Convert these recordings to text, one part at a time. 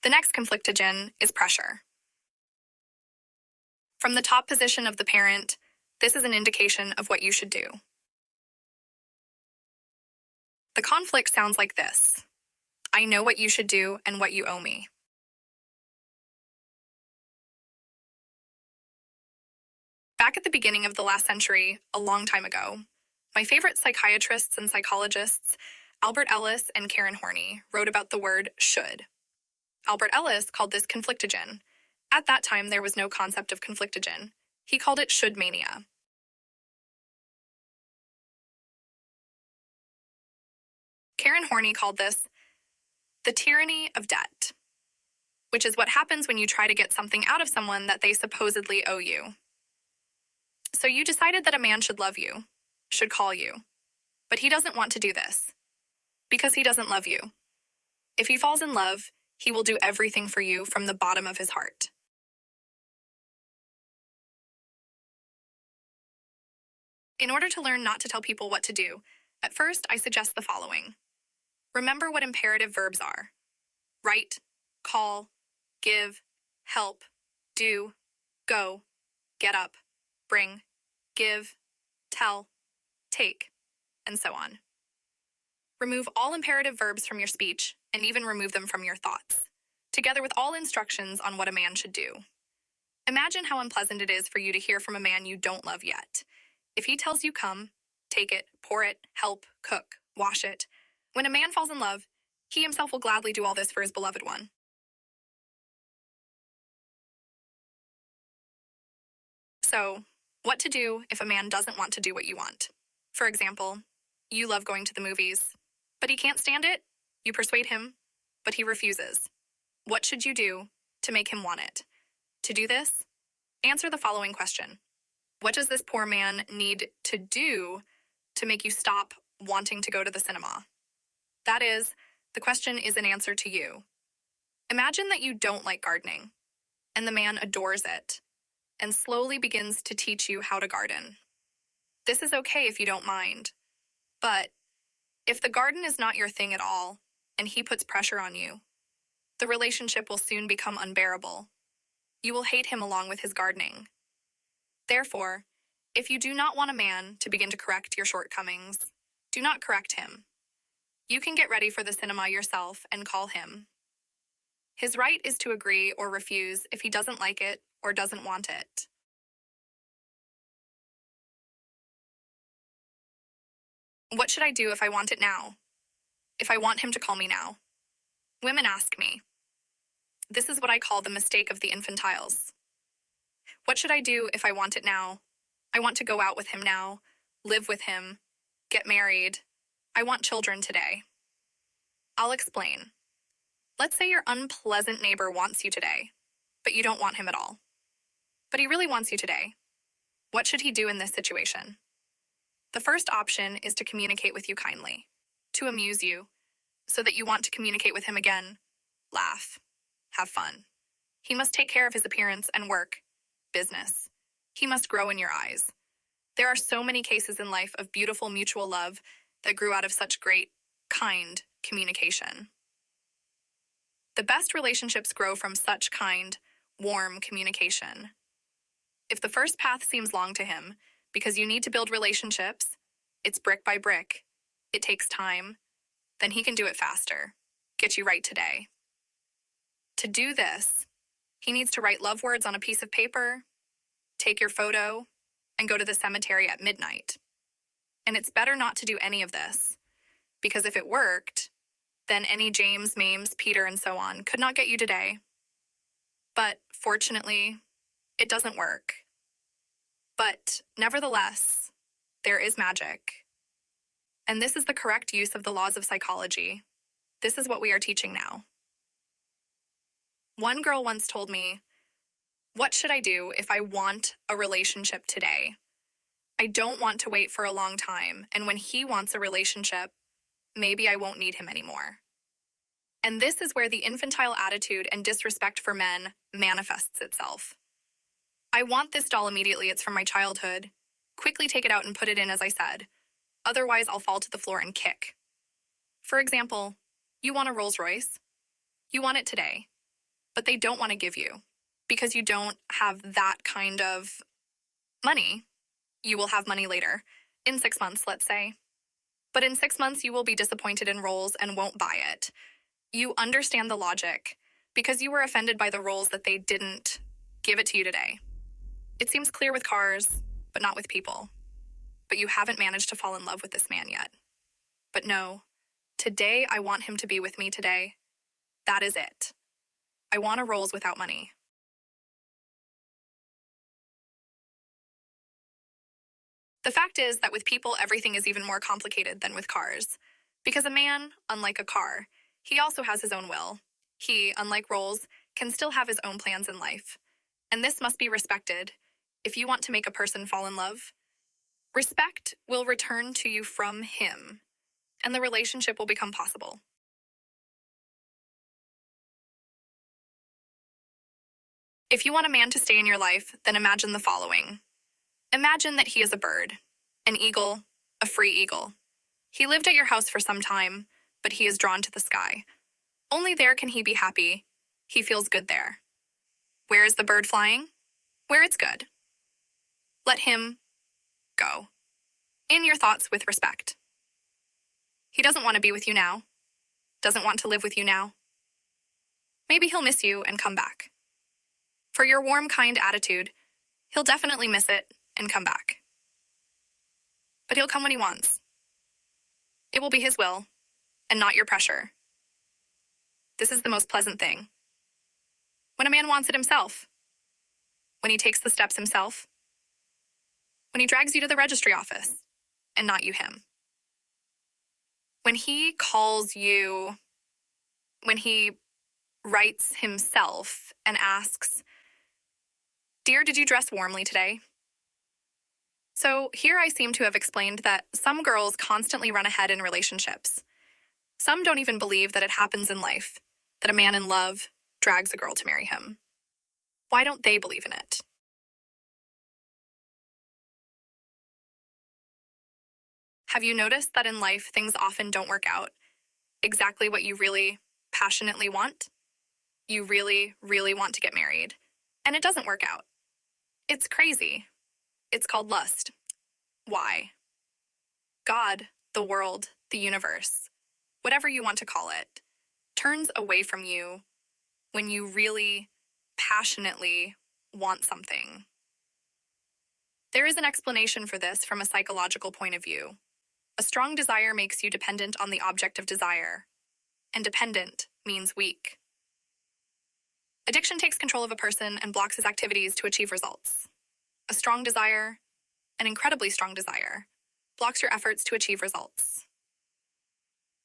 The next conflictogen is pressure. From the top position of the parent, this is an indication of what you should do. The conflict sounds like this. I know what you should do and what you owe me. Back at the beginning of the last century, a long time ago, my favorite psychiatrists and psychologists, Albert Ellis and Karen Horney, wrote about the word should. Albert Ellis called this conflictogen. At that time, there was no concept of conflictogen. He called it should mania. Karen Horney called this the tyranny of debt, which is what happens when you try to get something out of someone that they supposedly owe you. So you decided that a man should love you, should call you, but he doesn't want to do this because he doesn't love you. If he falls in love, he will do everything for you from the bottom of his heart. In order to learn not to tell people what to do, at first I suggest the following. Remember what imperative verbs are. Write, call, give, help, do, go, get up, bring, give, tell, take, and so on. Remove all imperative verbs from your speech and even remove them from your thoughts, together with all instructions on what a man should do. Imagine how unpleasant it is for you to hear from a man you don't love yet. If he tells you come, take it, pour it, help, cook, wash it. When a man falls in love, he himself will gladly do all this for his beloved one. So, what to do if a man doesn't want to do what you want? For example, you love going to the movies, but he can't stand it. You persuade him, but he refuses. What should you do to make him want it? To do this, answer the following question. What does this poor man need to do to make you stop wanting to go to the cinema? That is, the question is an answer to you. Imagine that you don't like gardening, and the man adores it, and slowly begins to teach you how to garden. This is okay if you don't mind, but if the garden is not your thing at all, and he puts pressure on you, the relationship will soon become unbearable. You will hate him along with his gardening. Therefore, if you do not want a man to begin to correct your shortcomings, do not correct him. You can get ready for the cinema yourself and call him. His right is to agree or refuse if he doesn't like it or doesn't want it. What should I do if I want it now? If I want him to call me now? Women ask me. This is what I call the mistake of the infantiles. What should I do if I want it now? I want to go out with him now, live with him, get married. I want children today. I'll explain. Let's say your unpleasant neighbor wants you today, but you don't want him at all. But he really wants you today. What should he do in this situation? The first option is to communicate with you kindly, to amuse you, so that you want to communicate with him again, laugh, have fun. He must take care of his appearance and work, business. He must grow in your eyes. There are so many cases in life of beautiful mutual love that grew out of such great, kind communication. The best relationships grow from such kind, warm communication. If the first path seems long to him, because you need to build relationships, it's brick by brick, it takes time, then he can do it faster, get you right today. To do this, he needs to write love words on a piece of paper, take your photo, and go to the cemetery at midnight. And it's better not to do any of this, because if it worked, then any James, Mames, Peter, and so on could not get you today. But fortunately, it doesn't work. But nevertheless, there is magic. And this is the correct use of the laws of psychology. This is what we are teaching now. One girl once told me, "What should I do if I want a relationship today? I don't want to wait for a long time, and when he wants a relationship, maybe I won't need him anymore." And this is where the infantile attitude and disrespect for men manifests itself. I want this doll immediately, it's from my childhood. Quickly take it out and put it in as I said. Otherwise, I'll fall to the floor and kick. For example, you want a Rolls Royce. You want it today. but they don't want to give you because you don't have that kind of money. You will have money later, in 6 months, let's say. But in 6 months, you will be disappointed in roles and won't buy it. You understand the logic because you were offended by the roles that they didn't give it to you today. It seems clear with cars, but not with people. But you haven't managed to fall in love with this man yet. But no, today I want him to be with me today. That is it. I want a roles without money. The fact is that with people, everything is even more complicated than with cars. Because a man, unlike a car, he also has his own will. He, unlike roles, can still have his own plans in life. And this must be respected if you want to make a person fall in love. Respect will return to you from him, and the relationship will become possible. If you want a man to stay in your life, then imagine the following. Imagine that he is a bird, an eagle, a free eagle. He lived at your house for some time, but he is drawn to the sky. Only there can he be happy. He feels good there. Where is the bird flying? Where it's good. Let him go. In your thoughts with respect. He doesn't want to be with you now. Doesn't want to live with you now. Maybe he'll miss you and come back. For your warm, kind attitude, he'll definitely miss it and come back. But he'll come when he wants. It will be his will, and not your pressure. This is the most pleasant thing. When a man wants it himself. When he takes the steps himself. When he drags you to the registry office, and not you him. When he calls you, when he writes himself and asks, "Dear, did you dress warmly today?" So here I seem to have explained that some girls constantly run ahead in relationships. Some don't even believe that it happens in life, that a man in love drags a girl to marry him. Why don't they believe in it? Have you noticed that in life things often don't work out exactly what you really passionately want? You really, really want to get married, and it doesn't work out. It's crazy. It's called lust. Why? God, the world, the universe, whatever you want to call it, turns away from you when you really passionately want something. There is an explanation for this from a psychological point of view. A strong desire makes you dependent on the object of desire, and dependent means weak. Addiction takes control of a person and blocks his activities to achieve results. A strong desire, an incredibly strong desire, blocks your efforts to achieve results.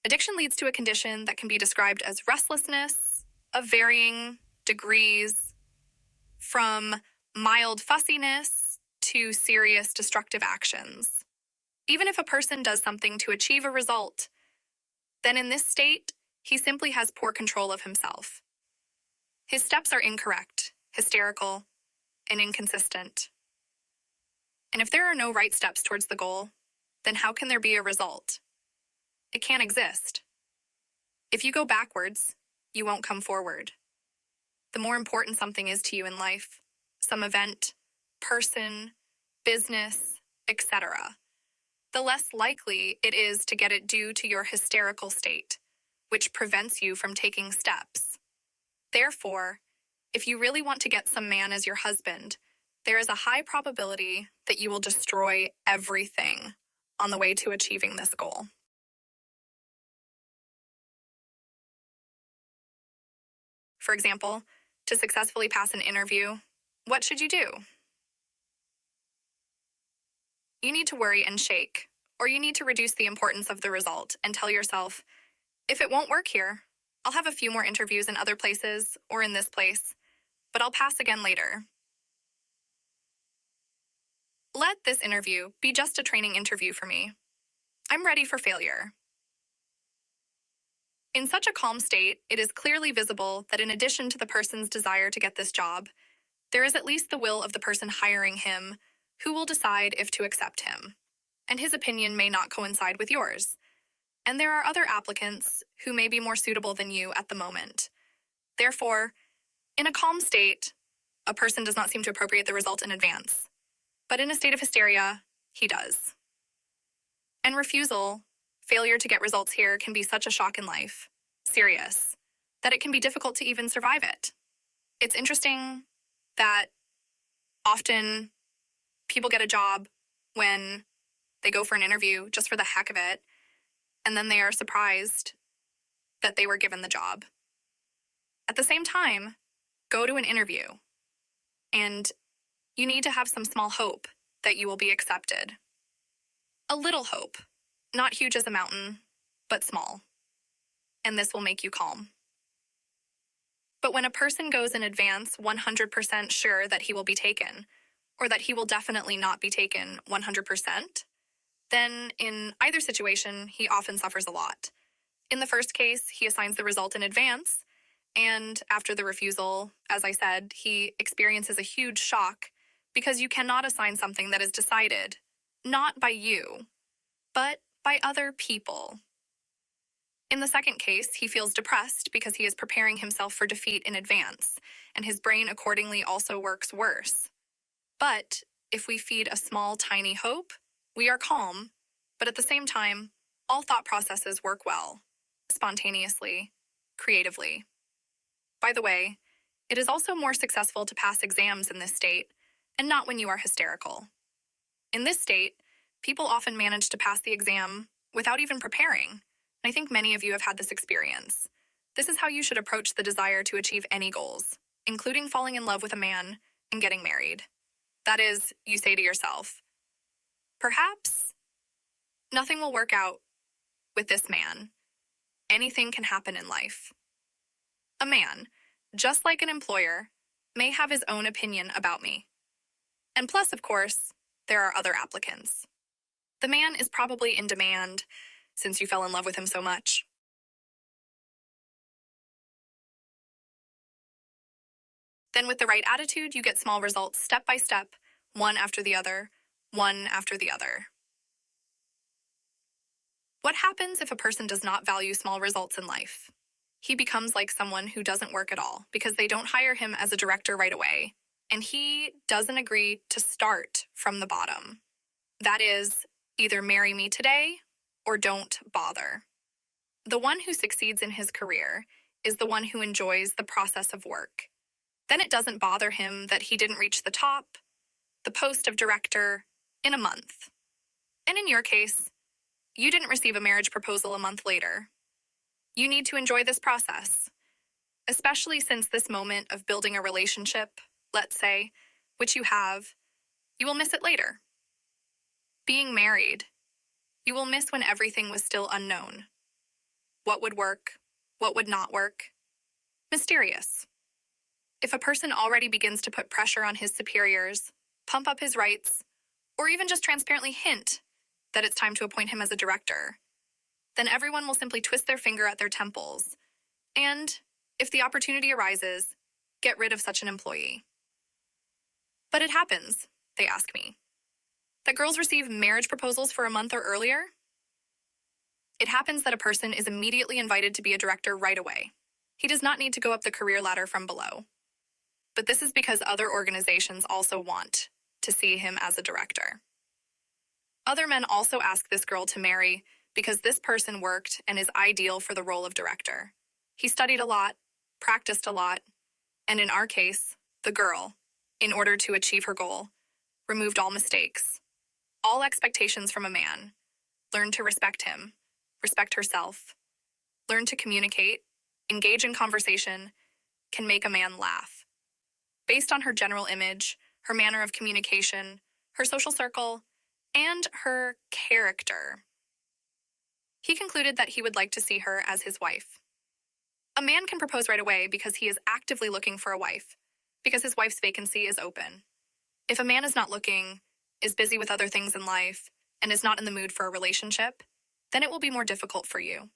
Addiction leads to a condition that can be described as restlessness of varying degrees, from mild fussiness to serious destructive actions. Even if a person does something to achieve a result, then in this state, he simply has poor control of himself. His steps are incorrect, hysterical, and inconsistent. And if there are no right steps towards the goal, then how can there be a result? It can't exist. If you go backwards, you won't come forward. The more important something is to you in life, some event, person, business, etc., the less likely it is to get it due to your hysterical state, which prevents you from taking steps. Therefore, if you really want to get some man as your husband, there is a high probability that you will destroy everything on the way to achieving this goal. For example, to successfully pass an interview, what should you do? You need to worry and shake, or you need to reduce the importance of the result and tell yourself, if it won't work here, I'll have a few more interviews in other places or in this place, but I'll pass again later. Let this interview be just a training interview for me. I'm ready for failure. In such a calm state, it is clearly visible that in addition to the person's desire to get this job, there is at least the will of the person hiring him who will decide if to accept him, and his opinion may not coincide with yours. And there are other applicants who may be more suitable than you at the moment. Therefore, In a calm state, a person does not seem to appropriate the result in advance. But in a state of hysteria, he does. And refusal, failure to get results here, can be such a shock in life, serious, that it can be difficult to even survive it. It's interesting that often people get a job when they go for an interview just for the heck of it, and then they are surprised that they were given the job. At the same time, go to an interview, and you need to have some small hope that you will be accepted. A little hope, not huge as a mountain, but small. And this will make you calm. But when a person goes in advance 100% sure that he will be taken, or that he will definitely not be taken 100%, then in either situation, he often suffers a lot. In the first case, he assigns the result in advance, and after the refusal, as I said, he experiences a huge shock because you cannot assign something that is decided, not by you, but by other people. In the second case, he feels depressed because he is preparing himself for defeat in advance, and his brain accordingly also works worse. But if we feed a small, tiny hope, we are calm, but at the same time, all thought processes work well, spontaneously, creatively. By the way, it is also more successful to pass exams in this state, and not when you are hysterical. In this state, people often manage to pass the exam without even preparing, and I think many of you have had this experience. This is how you should approach the desire to achieve any goals, including falling in love with a man and getting married. That is, you say to yourself, perhaps nothing will work out with this man. Anything can happen in life. A man, just like an employer, may have his own opinion about me. And plus, of course, there are other applicants. The man is probably in demand since you fell in love with him so much. Then with the right attitude, you get small results step by step, one after the other, one after the other. What happens if a person does not value small results in life? He becomes like someone who doesn't work at all because they don't hire him as a director right away, and he doesn't agree to start from the bottom. That is, either marry me today or don't bother. The one who succeeds in his career is the one who enjoys the process of work. Then it doesn't bother him that he didn't reach the top, the post of director, in a month. And in your case, you didn't receive a marriage proposal a month later. You need to enjoy this process, especially since this moment of building a relationship, let's say, which you have, you will miss it later. Being married, you will miss when everything was still unknown. What would work? What would not work? Mysterious. If a person already begins to put pressure on his superiors, pump up his rights, or even just transparently hint that it's time to appoint him as a director, then everyone will simply twist their finger at their temples, and, if the opportunity arises, get rid of such an employee. But it happens, they ask me, that girls receive marriage proposals for a month or earlier. It happens that a person is immediately invited to be a director right away. He does not need to go up the career ladder from below. But this is because other organizations also want to see him as a director. Other men also ask this girl to marry because this person worked and is ideal for the role of director. He studied a lot, practiced a lot, and in our case, the girl, in order to achieve her goal, removed all mistakes, all expectations from a man, learned to respect him, respect herself, learn to communicate, engage in conversation, can make a man laugh. Based on her general image, her manner of communication, her social circle, and her character, he concluded that he would like to see her as his wife. A man can propose right away because he is actively looking for a wife, because his wife's vacancy is open. If a man is not looking, is busy with other things in life, and is not in the mood for a relationship, then it will be more difficult for you.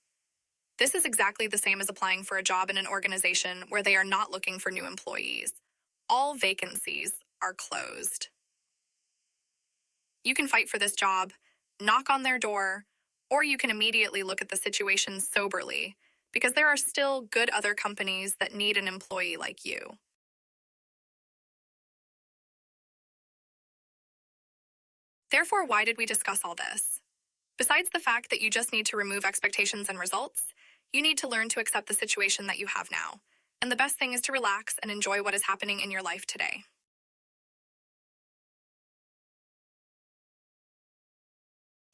This is exactly the same as applying for a job in an organization where they are not looking for new employees. All vacancies are closed. You can fight for this job, knock on their door, or you can immediately look at the situation soberly, because there are still good other companies that need an employee like you. Therefore, why did we discuss all this? Besides the fact that you just need to remove expectations and results, you need to learn to accept the situation that you have now. And the best thing is to relax and enjoy what is happening in your life today.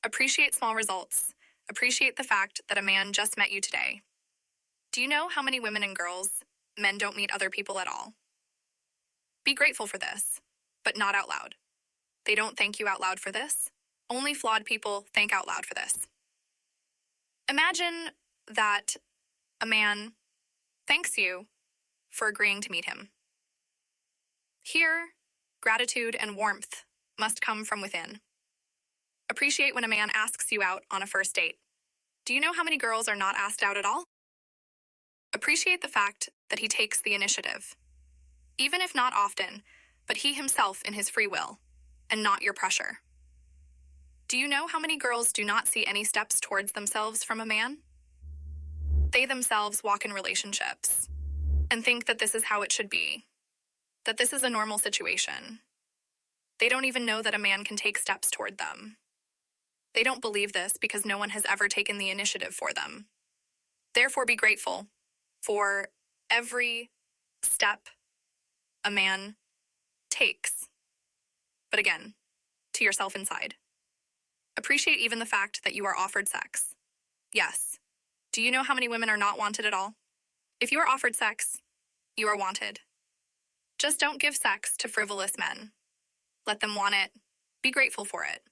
Appreciate small results. Appreciate the fact that a man just met you today. Do you know how many women and girls, men don't meet other people at all? Be grateful for this, but not out loud. They don't thank you out loud for this. Only flawed people thank out loud for this. Imagine that a man thanks you for agreeing to meet him. Here, gratitude and warmth must come from within. Appreciate when a man asks you out on a first date. Do you know how many girls are not asked out at all? Appreciate the fact that he takes the initiative. Even if not often, but he himself in his free will, and not your pressure. Do you know how many girls do not see any steps towards themselves from a man? They themselves walk in relationships and think that this is how it should be, that this is a normal situation. They don't even know that a man can take steps toward them. They don't believe this because no one has ever taken the initiative for them. Therefore, be grateful for every step a man takes. But again, to yourself inside. Appreciate even the fact that you are offered sex. Yes. Do you know how many women are not wanted at all? If you are offered sex, you are wanted. Just don't give sex to frivolous men. Let them want it. Be grateful for it.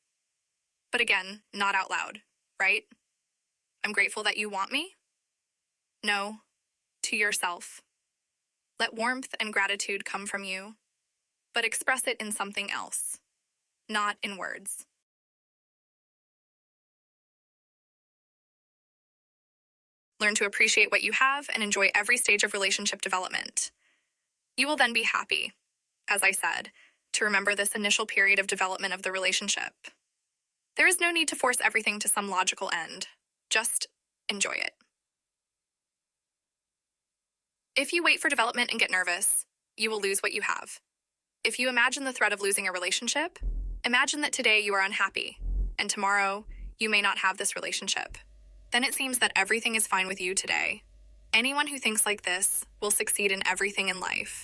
But again, not out loud, right? I'm grateful that you want me? No, to yourself. Let warmth and gratitude come from you, but express it in something else, not in words. Learn to appreciate what you have and enjoy every stage of relationship development. You will then be happy, as I said, to remember this initial period of development of the relationship. There is no need to force everything to some logical end. Just enjoy it. If you wait for development and get nervous, you will lose what you have. If you imagine the threat of losing a relationship, imagine that today you are unhappy, and tomorrow you may not have this relationship. Then it seems that everything is fine with you today. Anyone who thinks like this will succeed in everything in life.